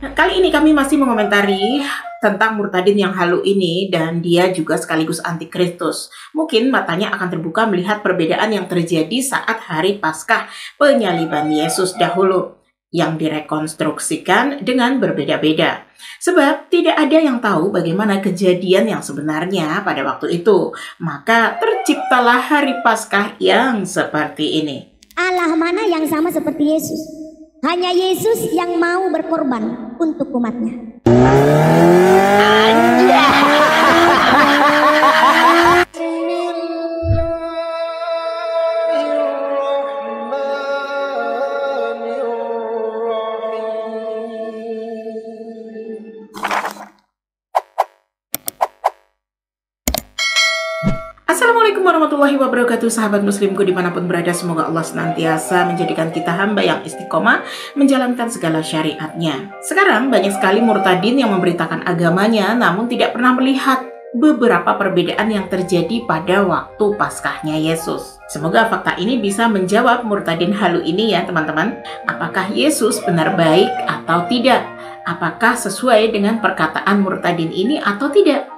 Kali ini kami masih mengomentari tentang murtadin yang halu ini, dan dia juga sekaligus antikristus. Mungkin matanya akan terbuka melihat perbedaan yang terjadi saat hari Paskah penyaliban Yesus dahulu, yang direkonstruksikan dengan berbeda-beda. Sebab tidak ada yang tahu bagaimana kejadian yang sebenarnya pada waktu itu. Maka terciptalah hari Paskah yang seperti ini. Allah mana yang sama seperti Yesus? Hanya Yesus yang mau berkorban untuk umatnya. Assalamualaikum warahmatullahi wabarakatuh, sahabat muslimku dimanapun berada. Semoga Allah senantiasa menjadikan kita hamba yang istiqomah menjalankan segala syariatnya. Sekarang banyak sekali murtadin yang memberitakan agamanya namun tidak pernah melihat beberapa perbedaan yang terjadi pada waktu Paskahnya Yesus. Semoga fakta ini bisa menjawab murtadin halu ini ya teman-teman. Apakah Yesus benar baik atau tidak? Apakah sesuai dengan perkataan murtadin ini atau tidak?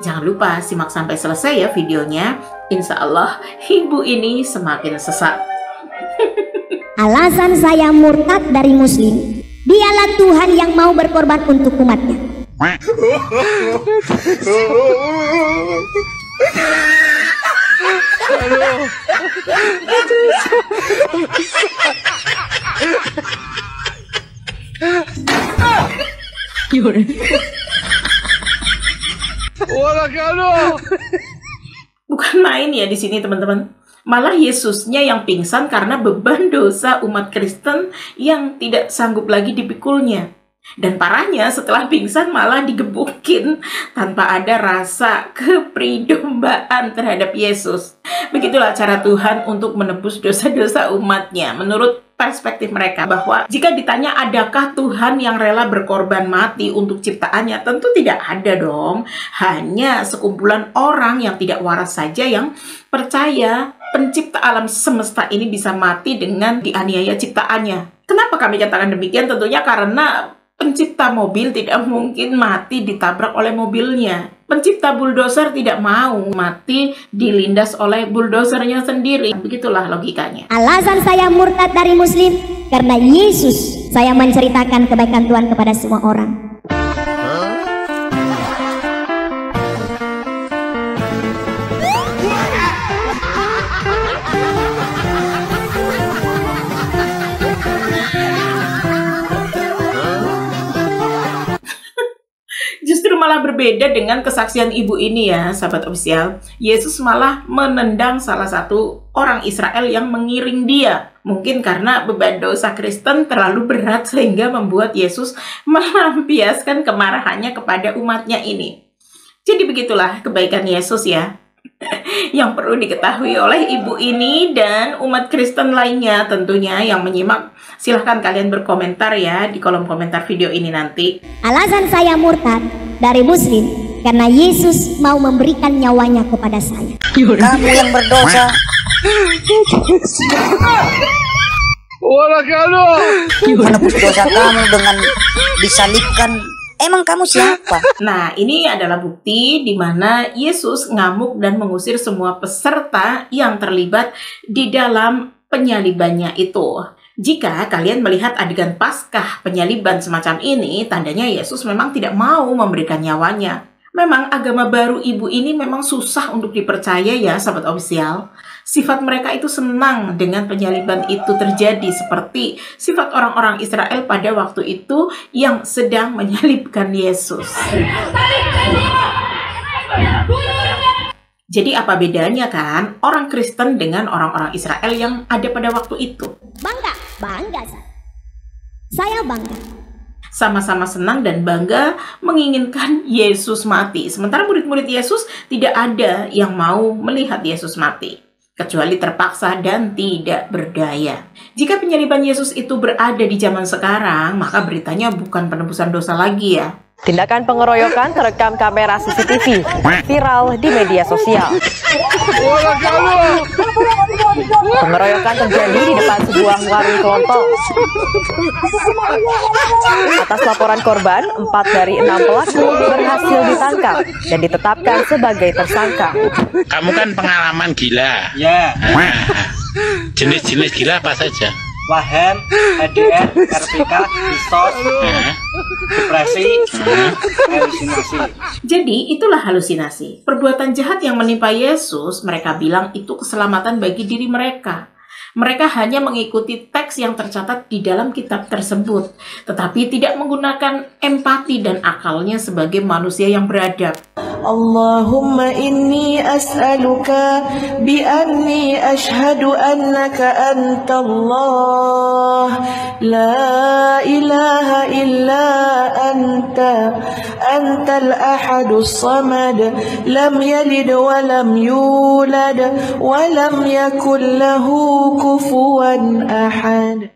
Jangan lupa simak sampai selesai ya videonya. Insya Allah ibu ini semakin sesat. Alasan saya murtad dari muslim, dialah Tuhan yang mau berkorban untuk umatnya. Bukan main ya di sini teman-teman. Malah Yesusnya yang pingsan karena beban dosa umat Kristen yang tidak sanggup lagi dipikulnya. Dan parahnya setelah pingsan malah digebukin tanpa ada rasa kepridombaan terhadap Yesus. Begitulah cara Tuhan untuk menebus dosa-dosa umatnya menurut perspektif mereka, bahwa jika ditanya adakah Tuhan yang rela berkorban mati untuk ciptaannya, tentu tidak ada dong. Hanya sekumpulan orang yang tidak waras saja yang percaya pencipta alam semesta ini bisa mati dengan dianiaya ciptaannya. Kenapa kami katakan demikian? Tentunya karena pencipta mobil tidak mungkin mati ditabrak oleh mobilnya. Pencipta bulldozer tidak mau mati dilindas oleh bulldozernya sendiri. Begitulah logikanya. Alasan saya murtad dari muslim, karena Yesus saya menceritakan kebaikan Tuhan kepada semua orang. Justru malah berbeda dengan kesaksian ibu ini ya, sahabat official. Yesus malah menendang salah satu orang Israel yang mengiring dia. Mungkin karena beban dosa Kristen terlalu berat sehingga membuat Yesus melampiaskan kemarahannya kepada umatnya ini. Jadi begitulah kebaikan Yesus ya, yang perlu diketahui oleh ibu ini dan umat Kristen lainnya tentunya yang menyimak. Silahkan kalian berkomentar ya di kolom komentar video ini nanti. Alasan saya murtad dari muslim, karena Yesus mau memberikan nyawanya kepada saya. Kamu yang berdosa. Menebus dosa kamu dengan disalibkan. Emang kamu siapa? Nah, ini adalah bukti di mana Yesus ngamuk dan mengusir semua peserta yang terlibat di dalam penyalibannya itu. Jika kalian melihat adegan Paskah penyaliban semacam ini, tandanya Yesus memang tidak mau memberikan nyawanya. Memang agama baru ibu ini memang susah untuk dipercaya ya, sahabat official. Sifat mereka itu senang dengan penyaliban itu terjadi, seperti sifat orang-orang Israel pada waktu itu yang sedang menyalibkan Yesus. Jadi apa bedanya kan orang Kristen dengan orang-orang Israel yang ada pada waktu itu? Bangga saya bangga. Sama-sama senang dan bangga menginginkan Yesus mati. Sementara murid-murid Yesus tidak ada yang mau melihat Yesus mati, kecuali terpaksa dan tidak berdaya. Jika penyaliban Yesus itu berada di zaman sekarang, maka beritanya bukan penebusan dosa lagi ya. Tindakan pengeroyokan terekam kamera CCTV viral di media sosial. Pengeroyokan terjadi di depan sebuah warung kelontong. Atas laporan korban, 4 dari 6 pelaku berhasil ditangkap dan ditetapkan sebagai tersangka. Kamu kan pengalaman gila. Ya. Jenis-jenis gila apa saja? Wahem, EDR, RPK, Distos, depresi, halusinasi. Jadi itulah halusinasi. Perbuatan jahat yang menimpa Yesus, mereka bilang itu keselamatan bagi diri mereka. Mereka hanya mengikuti teks yang tercatat di dalam kitab tersebut, tetapi tidak menggunakan empati dan akalnya sebagai manusia yang beradab. Allahumma inni as'aluka bi anni ashhadu annaka anta Allah la ilaha illa anta antal ahadus samad lam yalid wa lam yulad wa lam yakul lahu kufuwan ahad.